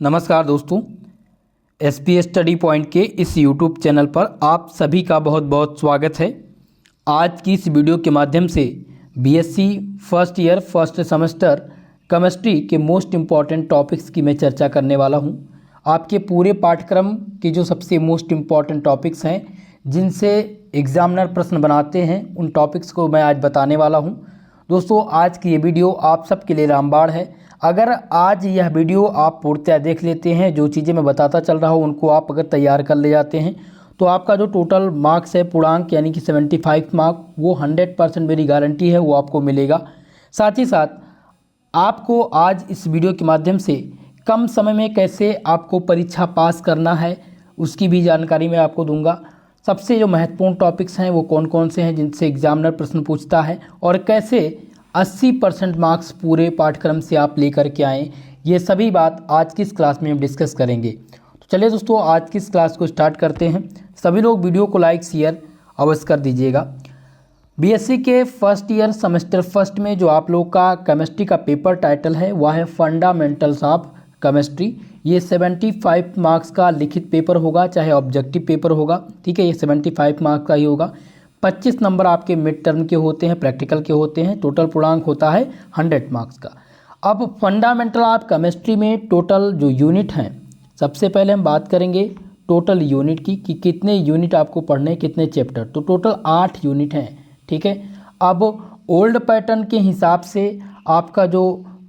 नमस्कार दोस्तों, SP study point के इस यूट्यूब चैनल पर आप सभी का बहुत बहुत स्वागत है। आज की इस वीडियो के माध्यम से BSc first year first semester chemistry के मोस्ट इम्पॉर्टेंट टॉपिक्स की मैं चर्चा करने वाला हूं। आपके पूरे पाठ्यक्रम के जो सबसे मोस्ट इम्पॉर्टेंट टॉपिक्स हैं जिनसे एग्जामिनर प्रश्न बनाते हैं, उन टॉपिक्स को मैं आज बताने वाला हूं। दोस्तों, आज की ये वीडियो आप सबके लिए रामबाण है। अगर आज यह वीडियो आप पूर्णतः देख लेते हैं, जो चीज़ें मैं बताता चल रहा हूँ उनको आप अगर तैयार कर ले जाते हैं, तो आपका जो टोटल मार्क्स है पूर्णांक यानी कि 75 मार्क, वो 100% मेरी गारंटी है वो आपको मिलेगा। साथ ही साथ आपको आज इस वीडियो के माध्यम से कम समय में कैसे आपको परीक्षा पास करना है उसकी भी जानकारी मैं आपको दूंगा। सबसे जो महत्वपूर्ण टॉपिक्स हैं वो कौन कौन से हैं जिनसे एग्जामिनर प्रश्न पूछता है, और कैसे 80% मार्क्स पूरे पाठ्यक्रम से आप लेकर के आएँ, ये सभी बात आज की इस क्लास में हम डिस्कस करेंगे। तो चलिए दोस्तों, आज की इस क्लास को स्टार्ट करते हैं। सभी लोग वीडियो को लाइक शेयर अवश्य कर दीजिएगा। बीएससी के फर्स्ट ईयर सेमेस्टर फर्स्ट में जो आप लोग का केमिस्ट्री का पेपर टाइटल है वह है फंडामेंटल्स ऑफ केमिस्ट्री। ये 75 मार्क्स का लिखित पेपर होगा, चाहे ऑब्जेक्टिव पेपर होगा, ठीक है। ये 75 मार्क्स का ही होगा। 25 नंबर आपके मिड टर्म के होते हैं, प्रैक्टिकल के होते हैं। टोटल पूर्णांक होता है 100 मार्क्स का। अब फंडामेंटल ऑफ केमिस्ट्री में टोटल जो यूनिट हैं, सबसे पहले हम बात करेंगे टोटल यूनिट की कि कितने यूनिट आपको पढ़ने, कितने चैप्टर। तो टोटल 8 यूनिट हैं, ठीक है। अब ओल्ड पैटर्न के हिसाब से आपका जो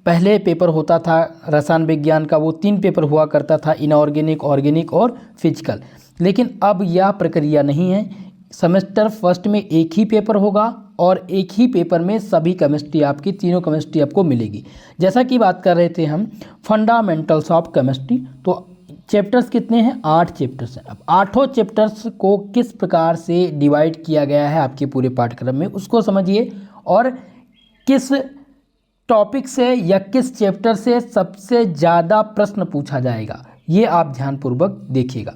पहले पेपर होता था रसायन विज्ञान का, वो 3 पेपर हुआ करता था, इनऑर्गेनिक, ऑर्गेनिक और फिजिकल। लेकिन अब यह प्रक्रिया नहीं है। सेमेस्टर फर्स्ट में एक ही पेपर होगा और एक ही पेपर में सभी केमिस्ट्री, आपकी तीनों केमिस्ट्री आपको मिलेगी। जैसा कि बात कर रहे थे हम फंडामेंटल्स ऑफ केमिस्ट्री, तो चैप्टर्स कितने हैं? 8 चैप्टर्स हैं। अब 8 चैप्टर्स को किस प्रकार से डिवाइड किया गया है आपके पूरे पाठ्यक्रम में, उसको समझिए, और किस टॉपिक से या किस चैप्टर से सबसे ज़्यादा प्रश्न पूछा जाएगा, ये आप ध्यानपूर्वक देखिएगा।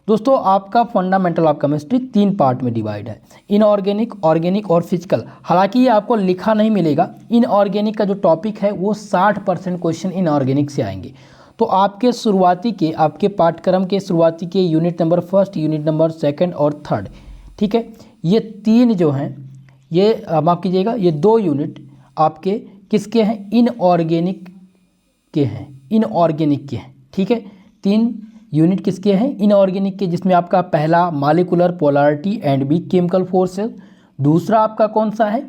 दोस्तों, आपका फंडामेंटल ऑफ केमिस्ट्री 3 पार्ट में डिवाइड है, इनऑर्गेनिक, ऑर्गेनिक और फिजिकल। हालांकि ये आपको लिखा नहीं मिलेगा। इनऑर्गेनिक का जो टॉपिक है वो 60% क्वेश्चन इनऑर्गेनिक से आएंगे। तो आपके शुरुआती के, आपके पाठ्यक्रम के शुरुआती के unit number first, unit number second और थर्ड, ठीक है, ये 3 जो हैं, ये माफ़ कीजिएगा, ये 2 यूनिट आपके किसके हैं? इनऑर्गेनिक के हैं, इनऑर्गेनिक के हैं, ठीक है। 3 यूनिट किसके हैं? इनऑर्गेनिक के, जिसमें आपका पहला molecular polarity and B chemical forces, दूसरा आपका कौन सा है?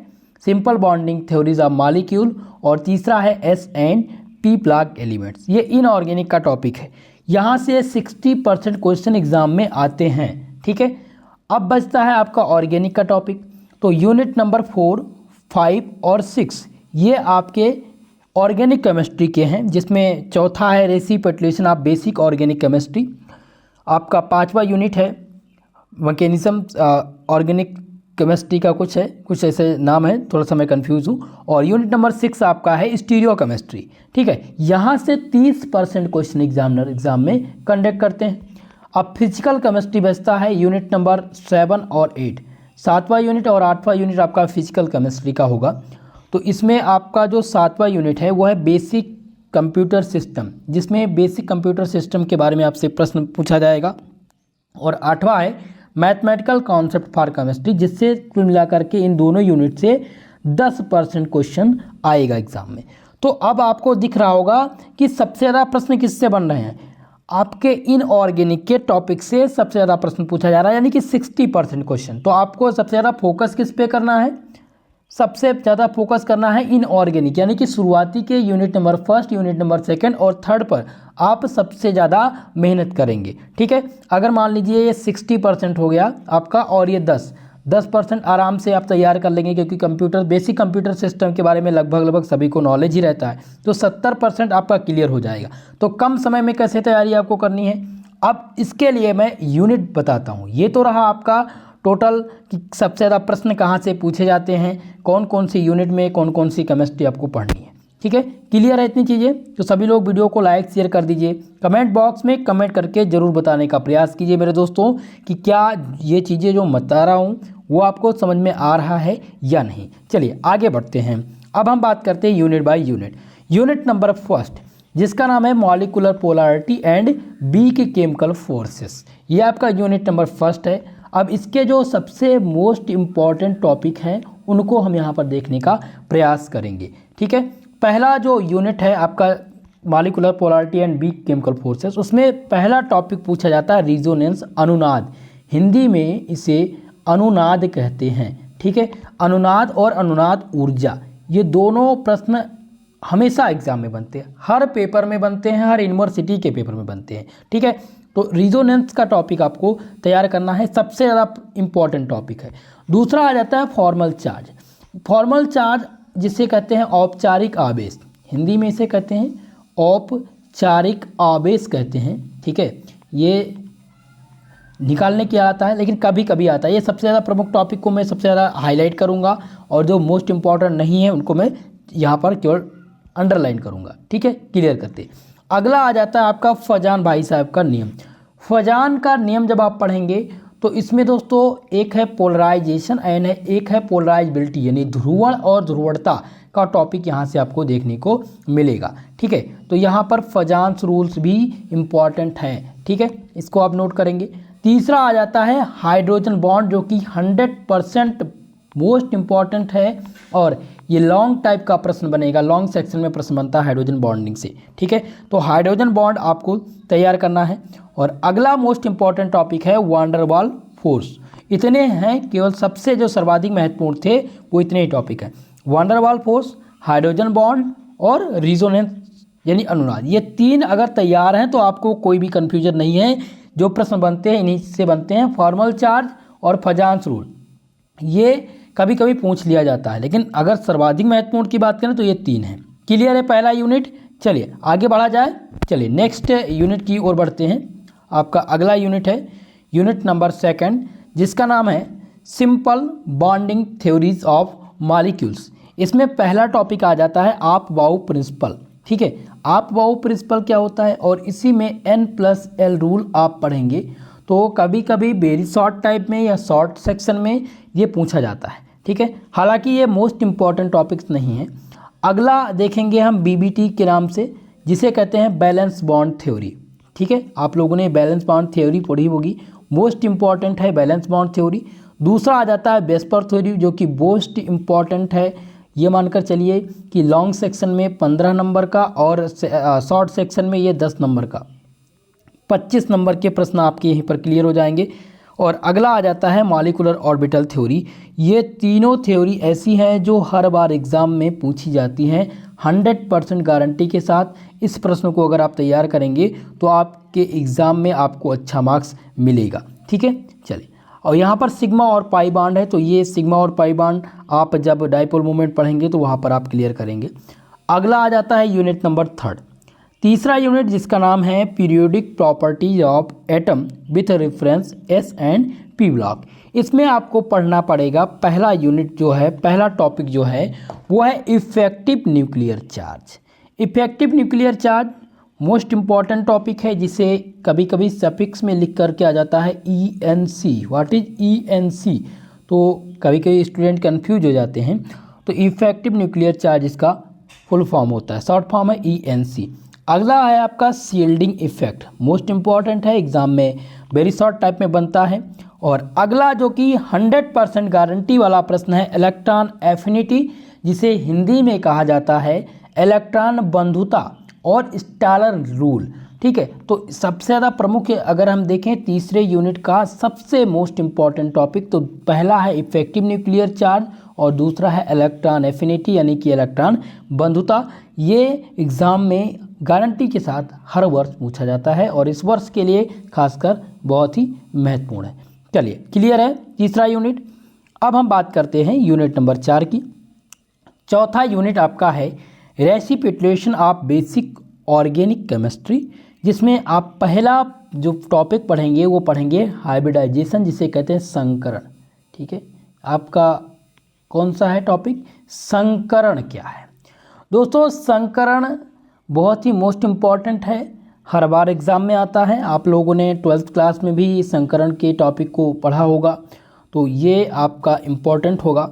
Simple bonding theories of molecule, और तीसरा है S and P block elements. ये इनऑर्गेनिक का टॉपिक है। यहाँ से 60% क्वेश्चन एग्जाम में आते हैं, ठीक है। अब बचता है आपका ऑर्गेनिक का टॉपिक। तो यूनिट नंबर 4, 5 और 6 ये आपके ऑर्गेनिक केमिस्ट्री के हैं, जिसमें चौथा है reciprocation of basic organic chemistry. आपका 5वां यूनिट है मैकेनिज्म ऑर्गेनिक केमिस्ट्री का, कुछ ऐसे नाम है, थोड़ा सा मैं कंफ्यूज हूँ। और यूनिट नंबर 6 आपका है स्टीरियो केमिस्ट्री, ठीक है। यहाँ से 30% क्वेश्चन एग्जामिनर एग्जाम में कंडक्ट करते हैं। अब फिजिकल केमिस्ट्री बचता है यूनिट नंबर 7 और 8। 7वां यूनिट और 8वां यूनिट आपका फिजिकल केमिस्ट्री का होगा। तो इसमें आपका जो 7वां यूनिट है वो है बेसिक कंप्यूटर सिस्टम, जिसमें बेसिक कंप्यूटर सिस्टम के बारे में आपसे प्रश्न पूछा जाएगा। और 8वां है मैथमेटिकल कॉन्सेप्ट फॉर केमिस्ट्री, जिससे कुल मिलाकर के इन दोनों यूनिट से 10% क्वेश्चन आएगा एग्जाम में। तो अब आपको दिख रहा होगा कि सबसे ज़्यादा प्रश्न किससे बन रहे हैं? आपके इनऑर्गेनिक के टॉपिक से सबसे ज़्यादा प्रश्न पूछा जा रहा है, यानी कि 60% क्वेश्चन। तो आपको सबसे ज़्यादा फोकस किस पे करना है? सबसे ज़्यादा फोकस करना है इनऑर्गेनिक, यानी कि शुरुआती के unit number first, unit number second और थर्ड पर आप सबसे ज़्यादा मेहनत करेंगे, ठीक है। अगर मान लीजिए ये 60% हो गया आपका, और ये 10% आराम से आप तैयार कर लेंगे, क्योंकि कंप्यूटर, बेसिक कंप्यूटर सिस्टम के बारे में लगभग सभी को नॉलेज ही रहता है। तो 70% आपका क्लियर हो जाएगा। तो कम समय में कैसे तैयारी आपको करनी है, अब इसके लिए मैं यूनिट बताता हूँ। ये तो रहा आपका टोटल कि सबसे ज़्यादा प्रश्न कहाँ से पूछे जाते हैं, कौन कौन सी यूनिट में कौन कौन सी केमिस्ट्री आपको पढ़नी है, ठीक है। क्लियर है इतनी चीज़ें? तो सभी लोग वीडियो को लाइक शेयर कर दीजिए। कमेंट बॉक्स में कमेंट करके ज़रूर बताने का प्रयास कीजिए मेरे दोस्तों कि क्या ये चीज़ें जो बता रहा हूँ वो आपको समझ में आ रहा है या नहीं। चलिए आगे बढ़ते हैं। अब हम बात करते हैं unit by unit. Unit number first, जिसका नाम है molecular polarity and weak chemical forces. ये आपका यूनिट नंबर फर्स्ट है। अब इसके जो सबसे मोस्ट इम्पॉर्टेंट टॉपिक हैं उनको हम यहाँ पर देखने का प्रयास करेंगे। ठीक है, पहला जो यूनिट है आपका molecular polarity and weak chemical forces, उसमें पहला टॉपिक पूछा जाता है रिजोनेंस, अनुनाद। हिंदी में इसे अनुनाद कहते हैं। ठीक है, अनुनाद और अनुनाद ऊर्जा, ये दोनों प्रश्न हमेशा एग्जाम में बनते हैं, हर पेपर में बनते हैं, हर यूनिवर्सिटी के पेपर में बनते हैं। ठीक है, तो रिजोनेंस का टॉपिक आपको तैयार करना है, सबसे ज़्यादा इंपॉर्टेंट टॉपिक है। दूसरा आ जाता है फॉर्मल चार्ज। फॉर्मल चार्ज जिसे कहते हैं औपचारिक आवेश, हिंदी में इसे कहते हैं औपचारिक आवेश कहते हैं। ठीक है, ये निकालने क्या आता है, लेकिन कभी कभी आता है। ये सबसे ज़्यादा प्रमुख टॉपिक को मैं सबसे ज़्यादा हाईलाइट करूंगा और जो मोस्ट इंपॉर्टेंट नहीं है उनको मैं यहाँ पर केवल अंडरलाइन करूंगा। ठीक है, क्लियर करते। अगला आ जाता है आपका फजान भाई साहब का नियम। फजान का नियम जब आप पढ़ेंगे तो इसमें दोस्तों एक है पोलराइजेशन एंड एक है पोलराइजेबिलिटी, यानी ध्रुवण और ध्रुवणता का टॉपिक यहाँ से आपको देखने को मिलेगा। ठीक है, तो यहाँ पर फजान्स रूल्स भी इम्पॉर्टेंट हैं। ठीक है, इसको आप नोट करेंगे। तीसरा आ जाता है हाइड्रोजन बॉन्ड, जो कि 100% मोस्ट इम्पॉर्टेंट है और ये लॉन्ग टाइप का प्रश्न बनेगा, लॉन्ग सेक्शन में प्रश्न बनता है हाइड्रोजन बॉन्डिंग से। ठीक है, तो हाइड्रोजन बॉन्ड आपको तैयार करना है। और अगला मोस्ट इंपॉर्टेंट टॉपिक है वांडरवाल फोर्स। इतने हैं, केवल सबसे जो सर्वाधिक महत्वपूर्ण थे वो इतने ही टॉपिक हैं, वांडरवाल फोर्स, हाइड्रोजन बॉन्ड और रिजोनेंस यानी अनुनाद। ये तीन अगर तैयार हैं तो आपको कोई भी कन्फ्यूजन नहीं है। जो प्रश्न बनते हैं इन्हीं से बनते हैं, फॉर्मल चार्ज और फजान्स रूल, ये कभी कभी पूछ लिया जाता है, लेकिन अगर सर्वाधिक महत्वपूर्ण की बात करें तो ये तीन हैं। क्लियर है पहला यूनिट। चलिए आगे बढ़ा जाए। चलिए नेक्स्ट यूनिट की ओर बढ़ते हैं। आपका अगला यूनिट है यूनिट नंबर सेकंड, जिसका नाम है simple bonding theories of molecules. इसमें पहला टॉपिक आ जाता है आप-बाऊ प्रिंसिपल। ठीक है, आप-बाऊ प्रिंसिपल क्या होता है और इसी में N+L रूल आप पढ़ेंगे। तो कभी कभी वेरी शॉर्ट टाइप में या शॉर्ट सेक्शन में ये पूछा जाता है। ठीक है, हालांकि ये मोस्ट इंपॉर्टेंट टॉपिक्स नहीं है। अगला देखेंगे हम BBT के नाम से, जिसे कहते हैं बैलेंस बॉन्ड थ्योरी। ठीक है, आप लोगों ने बैलेंस बॉन्ड थ्योरी पढ़ी होगी, मोस्ट इंपॉर्टेंट है बैलेंस बॉन्ड थ्योरी। दूसरा आ जाता है वेस्पर थ्योरी, जो कि मोस्ट इंपॉर्टेंट है। ये मानकर चलिए कि लॉन्ग सेक्शन में 15 नंबर का और शॉर्ट सेक्शन में ये 10 नंबर का, 25 नंबर के प्रश्न आपके यहीं पर क्लियर हो जाएंगे। और अगला आ जाता है मॉलिक्यूलर ऑर्बिटल थ्योरी। ये तीनों थ्योरी ऐसी हैं जो हर बार एग्जाम में पूछी जाती हैं 100% गारंटी के साथ। इस प्रश्न को अगर आप तैयार करेंगे तो आपके एग्ज़ाम में आपको अच्छा मार्क्स मिलेगा। ठीक है, चलिए। और यहाँ पर सिग्मा और पाई बांड है, तो ये सिग्मा और पाई बांड आप जब डाइपोल मोमेंट पढ़ेंगे तो वहाँ पर आप क्लियर करेंगे। अगला आ जाता है यूनिट नंबर थर्ड, तीसरा यूनिट, जिसका नाम है periodic properties of atom with reference S and P block. इसमें आपको पढ़ना पड़ेगा, पहला यूनिट जो है, पहला टॉपिक जो है वो है effective nuclear charge. Effective nuclear charge most important topic है, जिसे कभी कभी सफिक्स में लिख करके आ जाता है ENC। What is ENC? तो कभी कभी स्टूडेंट कंफ्यूज हो जाते हैं। तो इफेक्टिव न्यूक्लियर चार्ज इसका फुल फॉर्म होता है, शॉर्ट फॉर्म है ENC। अगला है आपका शील्डिंग इफेक्ट, मोस्ट इंपॉर्टेंट है, एग्जाम में वेरी शॉर्ट टाइप में बनता है। और अगला जो कि 100% गारंटी वाला प्रश्न है इलेक्ट्रॉन एफिनिटी, जिसे हिंदी में कहा जाता है इलेक्ट्रॉन बंधुता और स्टालर रूल। ठीक है, तो सबसे ज़्यादा प्रमुख अगर हम देखें तीसरे यूनिट का सबसे मोस्ट इंपॉर्टेंट टॉपिक, तो पहला है इफेक्टिव न्यूक्लियर चार्ज और दूसरा है इलेक्ट्रॉन एफिनिटी यानी कि इलेक्ट्रॉन बंधुता। ये एग्ज़ाम में गारंटी के साथ हर वर्ष पूछा जाता है और इस वर्ष के लिए खासकर बहुत ही महत्वपूर्ण है। चलिए, क्लियर है तीसरा यूनिट। अब हम बात करते हैं यूनिट नंबर 4 की। चौथा यूनिट आपका है reciprocation of basic organic chemistry, जिसमें आप पहला जो टॉपिक पढ़ेंगे वो पढ़ेंगे हाइब्रिडाइजेशन, जिसे कहते हैं संकरण। ठीक है, आपका कौन सा है टॉपिक? संकरण क्या है दोस्तों? संकरण बहुत ही मोस्ट इम्पॉर्टेंट है, हर बार एग्ज़ाम में आता है। आप लोगों ने 12th क्लास में भी संकरण के टॉपिक को पढ़ा होगा, तो ये आपका इम्पॉर्टेंट होगा।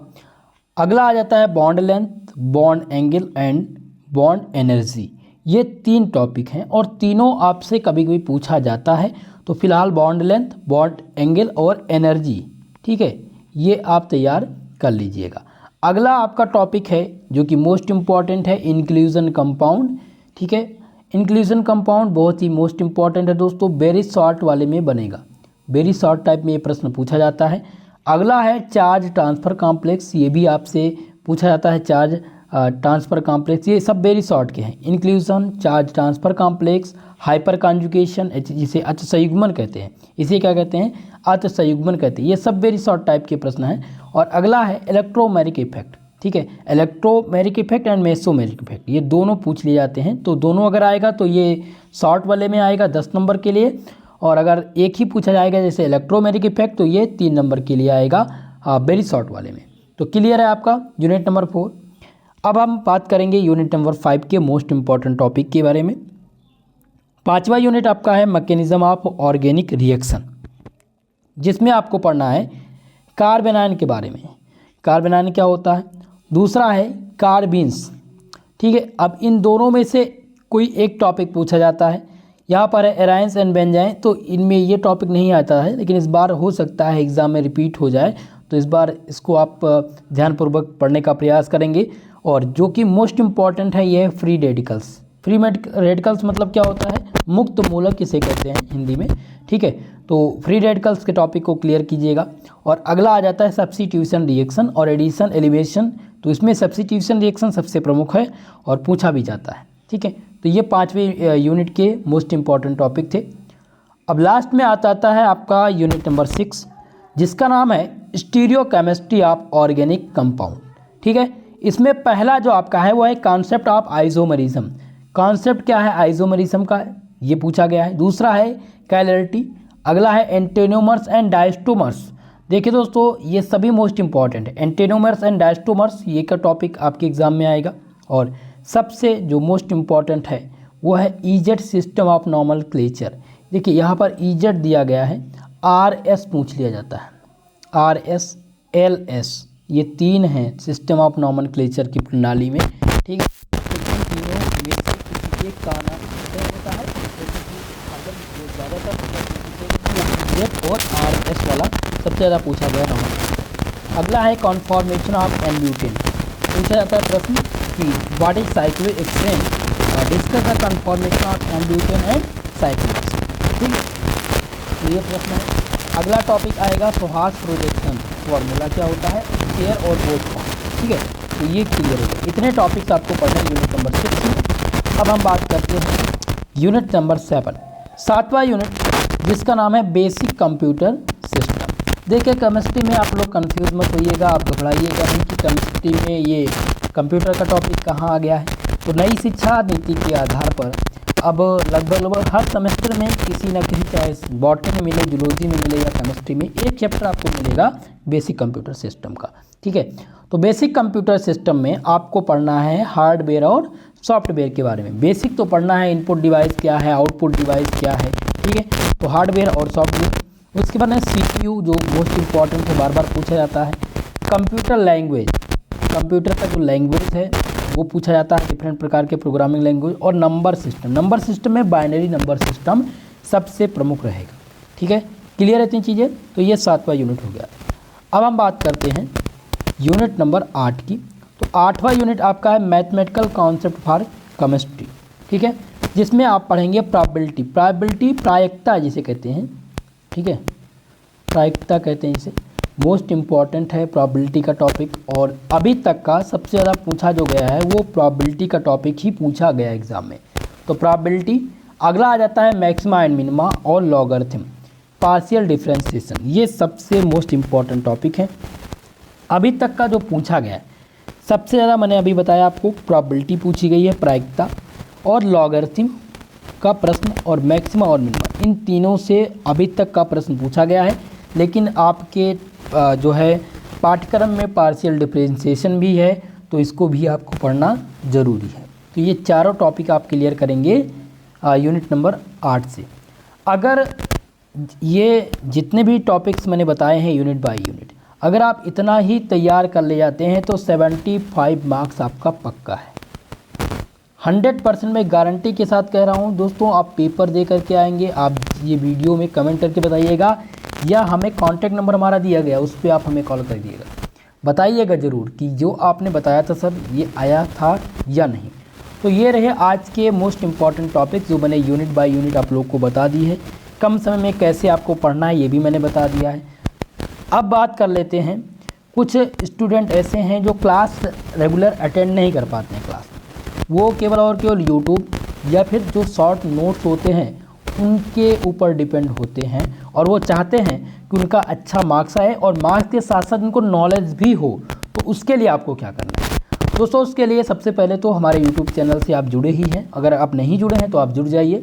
अगला आ जाता है bond length, bond angle and bond energy. ये 3 टॉपिक हैं और तीनों आपसे कभी कभी पूछा जाता है। तो फिलहाल बॉन्ड लेंथ, बॉन्ड एंगल और एनर्जी, ठीक है, ये आप तैयार कर लीजिएगा। अगला आपका टॉपिक है जो कि मोस्ट इम्पॉर्टेंट है, इंक्लूजन कंपाउंड, ठीक है। इंक्लूजन कंपाउंड बहुत ही मोस्ट इम्पॉर्टेंट है दोस्तों, वेरी शॉर्ट वाले में बनेगा, वेरी शॉर्ट टाइप में ये प्रश्न पूछा जाता है। अगला है चार्ज ट्रांसफ़र कॉम्प्लेक्स, ये भी आपसे पूछा जाता है, चार्ज ट्रांसफ़र कॉम्प्लेक्स, ये सब वेरी शॉर्ट के हैं। Inclusion, charge transfer complex, hyper conjugation, जिसे अच संयुग्मन कहते हैं, इसे क्या कहते हैं, अच संयुग्मन कहते हैं, ये सब वेरी शॉर्ट टाइप के प्रश्न हैं। और अगला है इलेक्ट्रोमेरिक इफेक्ट, ठीक है, electromeric effect and mesomeric effect, ये दोनों पूछ लिए जाते हैं। तो दोनों अगर आएगा तो ये शॉर्ट वाले में आएगा 10 नंबर के लिए, और अगर एक ही पूछा जाएगा जैसे इलेक्ट्रोमेरिक इफेक्ट तो ये 3 नंबर के लिए आएगा वेरी शॉर्ट वाले में। तो क्लियर है आपका यूनिट नंबर 4। अब हम बात करेंगे यूनिट नंबर 5 के मोस्ट इंपॉर्टेंट टॉपिक के बारे में। 5वां यूनिट आपका है मैकेनिज्म ऑफ ऑर्गेनिक रिएक्शन, जिसमें आपको पढ़ना है कार्बेनाइन के बारे में। कार्बेनाइन क्या होता है, दूसरा है कार्बीन्स, ठीक है। अब इन दोनों में से कोई एक टॉपिक पूछा जाता है। यहाँ पर है एराइंस एंड बेंजाइन, तो इनमें ये टॉपिक नहीं आता है, लेकिन इस बार हो सकता है एग्जाम में रिपीट हो जाए, तो इस बार इसको आप ध्यानपूर्वक पढ़ने का प्रयास करेंगे। और जो कि मोस्ट इम्पॉर्टेंट है ये है फ्री रेडिकल्स। फ्री रेडिकल्स मतलब क्या होता है, मुक्त मूलक किसे कहते हैं हिंदी में, ठीक है। तो फ्री रेडिकल्स के टॉपिक को क्लियर कीजिएगा। और अगला आ जाता है सब्स्टिट्यूशन रिएक्शन और एडिशन एलिवेशन, तो इसमें सब्स्टिट्यूशन रिएक्शन सबसे प्रमुख है और पूछा भी जाता है, ठीक है। तो ये 5वें यूनिट के मोस्ट इंपॉर्टेंट टॉपिक थे। अब लास्ट में आता है आपका यूनिट नंबर 6, जिसका नाम है स्टीरियोकेमिस्ट्री ऑफ ऑर्गेनिक कंपाउंड, ठीक है। इसमें पहला जो आपका है वो है कॉन्सेप्ट ऑफ आइसोमरिज्म। कॉन्सेप्ट क्या है आइसोमरिज्म का, ये पूछा गया है। दूसरा है कैलरिटी, अगला है एंटेनोमर्स एंड डायस्टोमर्स। देखिए दोस्तों ये सभी मोस्ट इंपॉर्टेंट है, एंटेनोमर्स एंड डायस्टोमर्स ये का टॉपिक आपके एग्जाम में आएगा। और सबसे जो मोस्ट इम्पॉर्टेंट है वो है ईजेड सिस्टम ऑफ नॉमेनक्लेचर। देखिए यहाँ पर ईजेड दिया गया है, RS पूछ लिया जाता है, RS LS ये 3 हैं सिस्टम ऑफ नॉमेनक्लेचर की प्रणाली में, ठीक है। तो इन तीनों में से किसी एक का नाम होता है, अगर जो ज़्यादातर ईजेड और RS वाला सबसे ज़्यादा पूछा गया नॉमेनक्लेचर। अगला है कॉन्फॉर्मेशन ऑफ एम्ब्यूटेन, पूछा जाता है प्रश्न कि what is cyclic exchange, discuss the conformation of n butane and cyclics, ठीक है, तो ये प्रश्न है। अगला टॉपिक आएगा सोहास प्रोजेक्शन, फॉर्मूला क्या होता है, शेयर और बोथ फॉर्म, ठीक है। तो ये क्लियर हो गया, इतने टॉपिक्स आपको पढ़ने हैं यूनिट नंबर 6 में। अब हम बात करते हैं यूनिट नंबर 7, 7वां यूनिट, जिसका नाम है बेसिक कंप्यूटर सिस्टम। देखिए केमिस्ट्री में आप लोग कंफ्यूज मत होइएगा, आप घबराइएगा नहीं कि केमिस्ट्री में ये कंप्यूटर का टॉपिक कहाँ आ गया है। तो नई शिक्षा नीति के आधार पर अब लगभग हर सेमेस्टर में किसी न किसी, चाहे बॉटनी में मिले, जूलॉजी में मिले या केमिस्ट्री में, एक चैप्टर आपको मिलेगा बेसिक कंप्यूटर सिस्टम का, ठीक है। तो बेसिक कंप्यूटर सिस्टम में आपको पढ़ना है हार्डवेयर और सॉफ्टवेयर के बारे में। बेसिक तो पढ़ना है इनपुट डिवाइस क्या है, आउटपुट डिवाइस क्या है, ठीक है, तो हार्डवेयर और सॉफ्टवेयर। उसके बाद है CPU जो मोस्ट इंपॉर्टेंट है, बार बार पूछा जाता है। कंप्यूटर लैंग्वेज, कंप्यूटर का जो लैंग्वेज है वो पूछा जाता है, डिफरेंट प्रकार के प्रोग्रामिंग लैंग्वेज। और नंबर सिस्टम, नंबर सिस्टम में बाइनरी नंबर सिस्टम सबसे प्रमुख रहेगा, ठीक है। क्लियर है 3 चीज़ें, तो ये 7वां यूनिट हो गया। अब हम बात करते हैं यूनिट नंबर 8 की। तो 8वां यूनिट आपका है मैथमेटिकल कॉन्सेप्ट फॉर केमिस्ट्री, ठीक है, जिसमें आप पढ़ेंगे प्रोबेबिलिटी, प्रायिकता जिसे कहते हैं, ठीक है, प्रायिकता कहते हैं इसे, मोस्ट इम्पॉर्टेंट है प्रोबेबिलिटी का टॉपिक। और अभी तक का सबसे ज़्यादा पूछा जो गया है वो प्रोबेबिलिटी का टॉपिक ही पूछा गया एग्जाम में, तो प्रोबेबिलिटी। अगला आ जाता है मैक्सिमा एंड मिनिमा और लॉगरिथम, पार्शियल डिफरेंशिएशन, ये सबसे मोस्ट इम्पॉर्टेंट टॉपिक है अभी तक का जो पूछा गया है। सबसे ज़्यादा मैंने अभी बताया आपको प्रोबेबिलिटी पूछी गई है, प्रायिकता और लॉगरिथम का प्रश्न, और मैक्सिमा और मिनिमा, इन तीनों से अभी तक का प्रश्न पूछा गया है। लेकिन आपके जो है पाठ्यक्रम में पार्शियल डिफरेंशिएशन भी है, तो इसको भी आपको पढ़ना ज़रूरी है। तो ये चारों टॉपिक आप क्लियर करेंगे यूनिट नंबर 8 से। अगर ये जितने भी टॉपिक्स मैंने बताए हैं यूनिट बाय यूनिट, अगर आप इतना ही तैयार कर ले जाते हैं तो 75 मार्क्स आपका पक्का है। 100% मैं गारंटी के साथ कह रहा हूँ दोस्तों, आप पेपर दे करके आएंगे, आप ये वीडियो में कमेंट करके बताइएगा या हमें कॉन्टैक्ट नंबर हमारा दिया गया उस पर आप हमें कॉल कर दिएगा, बताइएगा ज़रूर कि जो आपने बताया था सर ये आया था या नहीं। तो ये रहे आज के मोस्ट इम्पॉर्टेंट टॉपिक जो मैंने यूनिट बाय यूनिट आप लोग को बता दी है। कम समय में कैसे आपको पढ़ना है ये भी मैंने बता दिया है। अब बात कर लेते हैं, कुछ स्टूडेंट ऐसे हैं जो क्लास रेगुलर अटेंड नहीं कर पाते हैं क्लास, वो केवल और केवल यूट्यूब या फिर जो शॉर्ट नोट्स होते हैं उनके ऊपर डिपेंड होते हैं और वो चाहते हैं कि उनका अच्छा मार्क्स आए और मार्क्स के साथ साथ उनको नॉलेज भी हो। तो उसके लिए आपको क्या करना है दोस्तों? उसके लिए सबसे पहले तो हमारे यूट्यूब चैनल से आप जुड़े ही हैं, अगर आप नहीं जुड़े हैं तो आप जुड़ जाइए।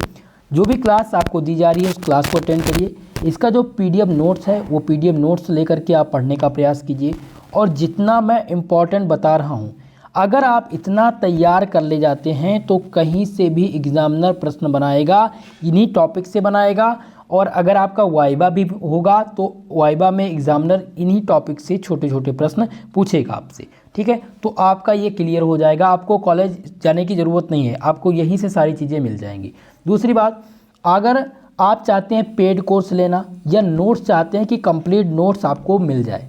जो भी क्लास आपको दी जा रही है उस क्लास को अटेंड करिए। इसका जो PDF नोट्स है वो PDF नोट्स लेकर के आप पढ़ने का प्रयास कीजिए। और जितना मैं इम्पॉर्टेंट बता रहा हूँ, अगर आप इतना तैयार कर ले जाते हैं तो कहीं से भी एग्जामिनर प्रश्न बनाएगा, इन्हीं टॉपिक से बनाएगा। और अगर आपका वाइबा भी होगा तो वाइबा में एग्जामिनर इन्हीं टॉपिक से छोटे छोटे प्रश्न पूछेगा आपसे, ठीक है। तो आपका ये क्लियर हो जाएगा, आपको कॉलेज जाने की ज़रूरत नहीं है, आपको यहीं से सारी चीज़ें मिल जाएंगी। दूसरी बात, अगर आप चाहते हैं पेड कोर्स लेना या नोट्स चाहते हैं कि कंप्लीट नोट्स आपको मिल जाए,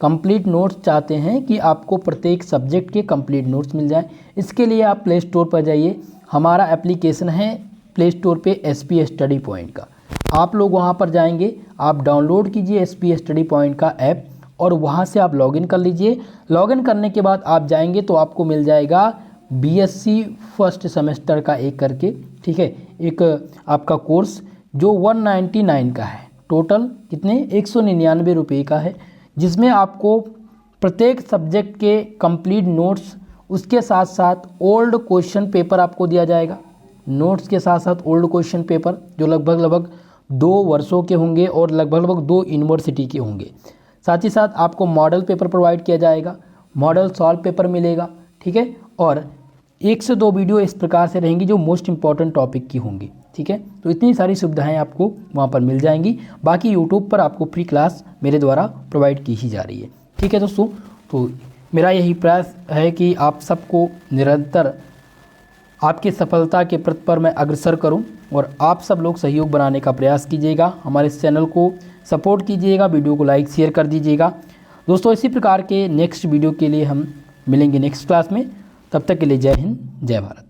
कंप्लीट नोट्स चाहते हैं कि आपको प्रत्येक सब्जेक्ट के कंप्लीट नोट्स मिल जाए, इसके लिए आप प्ले स्टोर पर जाइए। हमारा एप्लीकेशन है प्ले स्टोर पे SP स्टडी पॉइंट का, आप लोग वहां पर जाएंगे, आप डाउनलोड कीजिए SP स्टडी पॉइंट का ऐप और वहां से आप लॉगिन कर लीजिए। लॉगिन करने के बाद आप जाएंगे तो आपको मिल जाएगा BSc फर्स्ट सेमेस्टर का एक करके, ठीक है, एक आपका कोर्स जो 199 का है, टोटल कितने 199 रुपये का है, जिसमें आपको प्रत्येक सब्जेक्ट के कंप्लीट नोट्स, उसके साथ साथ ओल्ड क्वेश्चन पेपर आपको दिया जाएगा। नोट्स के साथ साथ ओल्ड क्वेश्चन पेपर जो लगभग 2 वर्षों के होंगे और लगभग 2 यूनिवर्सिटी के होंगे। साथ ही साथ आपको मॉडल पेपर प्रोवाइड किया जाएगा, मॉडल सॉल्व पेपर मिलेगा, ठीक है। और 1 से 2 वीडियो इस प्रकार से रहेंगी जो मोस्ट इंपॉर्टेंट टॉपिक की होंगी, ठीक है। तो इतनी सारी सुविधाएं आपको वहां पर मिल जाएंगी। बाकी यूट्यूब पर आपको फ्री क्लास मेरे द्वारा प्रोवाइड की ही जा रही है, ठीक है दोस्तों। तो मेरा यही प्रयास है कि आप सबको निरंतर आपकी सफलता के पथ पर मैं अग्रसर करूं और आप सब लोग सहयोग बनाने का प्रयास कीजिएगा, हमारे इस चैनल को सपोर्ट कीजिएगा, वीडियो को लाइक शेयर कर दीजिएगा दोस्तों। इसी प्रकार के नेक्स्ट वीडियो के लिए हम मिलेंगे नेक्स्ट क्लास में, तब तक के लिए जय हिंद जय भारत।